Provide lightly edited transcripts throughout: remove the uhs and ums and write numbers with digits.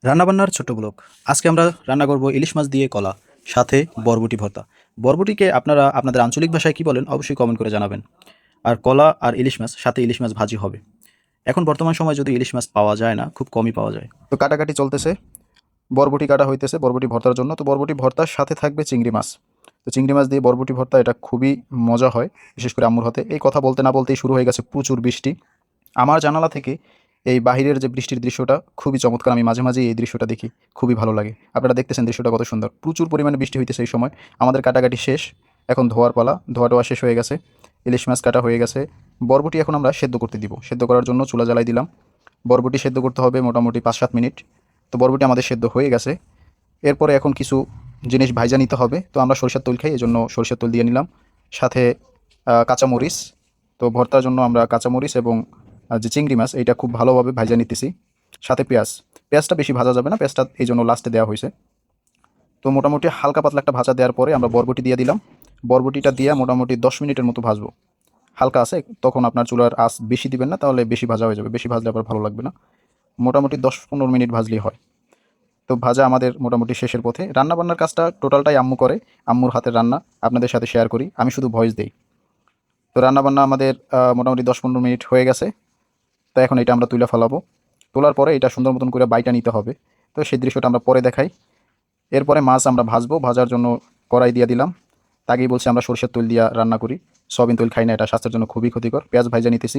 রান্নাবান্নার ছোট্ট ব্লগ। আজকে আমরা রান্না করব ইলিশ মাছ দিয়ে কলা, সাথে বরবটি ভর্তা। বরবটিকে আপনারা আপনাদের আঞ্চলিক ভাষায় কী বলেন অবশ্যই কমেন্ট করে জানাবেন। আর কলা আর ইলিশ মাছ, সাথে ইলিশ মাছ ভাজি হবে। এখন বর্তমান সময়ে যদি ইলিশ মাছ পাওয়া যায় না, খুব কমই পাওয়া যায়। তো কাটাকাটি চলতেছে, বরবটি কাটা হইতেছে বরবটি ভর্তার জন্য। তো বরবটি ভর্তার সাথে থাকবে চিংড়ি মাছ। তো চিংড়ি মাছ দিয়ে বরবটি ভর্তা, এটা খুবই মজা হয়, বিশেষ করে আম্মুর হাতে। এই কথা বলতে না বলতেই শুরু হয়ে গেছে প্রচুর বৃষ্টি। আমার জানালা থেকে এই বাহিরের যে বৃষ্টির দৃশ্যটা খুবই চমৎকার। আমি মাঝে মাঝেই এই দৃশ্যটা দেখি, খুবই ভালো লাগে। আপনারা দেখতেছেন দৃশ্যটা কত সুন্দর, প্রচুর পরিমাণে বৃষ্টি হইতেছে এই সময়। আমাদের কাটাকাটি শেষ, এখন ধোয়ার পালা। ধোয়া টোয়া শেষ হয়ে গেছে, ইলিশ মাছ কাটা হয়ে গেছে। বরবটি এখন আমরা সেদ্ধ করতে দিব। সেদ্ধ করার জন্য চুলা জ্বালাই দিলাম। বরবটি সেদ্ধ করতে হবে মোটামুটি 5-7 মিনিট। তো বরবটি আমাদের সেদ্ধ হয়ে গেছে। এরপরে এখন কিছু জিনিস ভাইজা নিতে হবে। তো আমরা সরিষার তেল খাই, এই জন্য সরিষার তেল দিয়ে নিলাম, সাথে কাঁচামরিচ। তো ভর্তার জন্য আমরা কাঁচামরিচ এবং যে চিংড়ি মাছ, এইটা খুব ভালোভাবে ভাইজা নিতেছি। সাথে পেঁয়াজ। পেঁয়াজটা বেশি ভাজা যাবে না, পেঁয়াজটা এই জন্য লাস্টে দেওয়া হয়েছে। তো মোটামুটি হালকা পাতলা একটা ভাজা দেওয়ার পরে আমরা বরবটি দিয়ে দিলাম। বরবটিটা দিয়ে মোটামুটি 10 মিনিটের মতো ভাজবো। হালকা আছে, তখন আপনার চুলার আঁচ বেশি দিবেন না, তাহলে বেশি ভাজা হয়ে যাবে। বেশি ভাজলে আবার ভালো লাগবে না। মোটামুটি 10-15 মিনিট ভাজলেই হয়। তো ভাজা আমাদের মোটামুটি শেষের পথে। রান্নাবান্নার কাজটা টোটালটাই আম্মু করে। আম্মুর হাতের রান্না আপনাদের সাথে শেয়ার করি, আমি শুধু ভয়েস দেই। তো রান্নাবান্না আমাদের মোটামুটি 10-15 মিনিট হয়ে গেছে। তো এখন এটা আমরা তুলে ফেলাবো। তোলার পরে এটা সুন্দর মতন করে বাইটা নিতে হবে। তো সেই দৃশ্যটা আমরা পরে দেখাই। এরপরে মাছ আমরা ভাজবো। ভাজার জন্য কড়াই দিয়ে দিলাম। তাকেই বলছি আমরা সরষের তেল দিয়ে রান্না করি, সয়াবিন তেল খাই না, এটা স্বাস্থ্যের জন্য খুবই ক্ষতিকর। পেঁয়াজ ভাজা নিতেছি।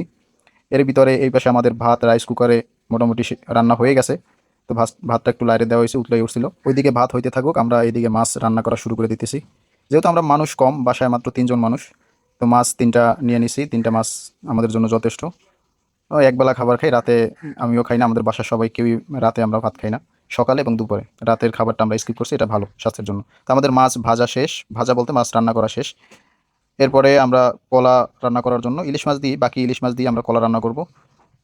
এর ভিতরে এই পাশে আমাদের ভাত রাইস কুকারে মোটামুটি রান্না হয়ে গেছে। তো ভাতটা একটু লাইরে দেওয়া হয়েছে, উতলাই উঠছিল। ওইদিকে ভাত হইতে থাকুক, আমরা এইদিকে মাছ রান্না করা শুরু করে দিতেছি। যেহেতু আমরা মানুষ কম, বাসায় মাত্র 3জন মানুষ, তো মাছ 3টা নিয়ে নিছি। 3টা মাছ আমাদের জন্য যথেষ্ট। ও একবেলা খাবার খাই রাতে। আমিও খাই না, আমাদের বাসার সবাই কেউই রাতে আমরা ভাত খাই না। সকালে এবং দুপুরে রাতের খাবারটা আমরা স্কিপ করছি, এটা ভালো স্বাস্থ্যের জন্য। তো আমাদের মাছ ভাজা শেষ, ভাজা বলতে মাছ রান্না করা শেষ। এরপরে আমরা কলা রান্না করার জন্য ইলিশ মাছ দিই, বাকি ইলিশ মাছ দিয়ে আমরা কলা রান্না করব।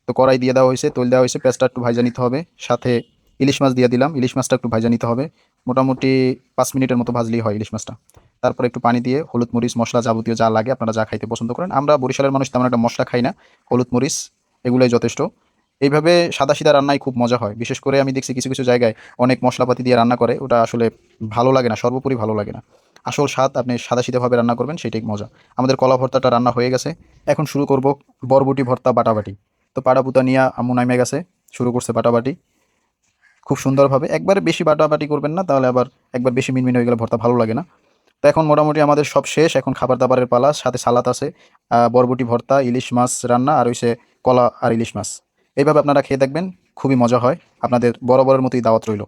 তো কড়াই দিয়ে দেওয়া হয়েছে, তেল দেওয়া হয়েছে, পেঁয়াজটা একটু ভাজা নিতে হবে। সাথে ইলিশ মাছ দিয়ে দিলাম, ইলিশ মাছটা একটু ভাজা নিতে হবে। মোটামুটি 5 মিনিটের মতো ভাজলেই হয় ইলিশ মাছটা। তারপরে একটু পানি দিয়ে হলুদ মরিচ মশলা যাবতীয় যা লাগে, আপনারা যা খাইতে পছন্দ করেন। আমরা বরিশালের মানুষ, তেমন একটা মশলা খাই না। হলুদ মরিচ এগুলোই যথেষ্ট। এইভাবে সাদা রান্নাই খুব মজা হয়। বিশেষ করে আমি দেখছি কিছু কিছু জায়গায় অনেক মশলাপাতি দিয়ে রান্না করে, ওটা আসলে ভালো লাগে না, সর্বোপরি ভালো লাগে না। আসল স্বাদ আপনি সাদাসিধাভাবে রান্না করবেন, সেটাই মজা। আমাদের কলা ভর্তাটা রান্না হয়ে গেছে। এখন শুরু করব বরবটি ভর্তা বাটাবাটি। তো পাটা পুতা নিয়ে আম্মু নামে গেছে, শুরু করছে বাটাবাটি খুব সুন্দরভাবে। একবারে বেশি বাটাবাটি করবেন না, তাহলে আবার একবার বেশি মিনমিন হয়ে গেলে ভর্তা ভালো লাগে না। তো এখন মোটামুটি আমাদের সব শেষ, এখন খাবার দাবারের পালা। সাথে সালাদ আছে, বরবটি ভর্তা, ইলিশ মাছ রান্না, আর হইছে কলা আর ইলিশ মাছ। এইভাবে আপনারা খেয়ে দেখবেন, খুবই মজা হয়। আপনাদের বরাবরের মতোই দাওয়াত রইল।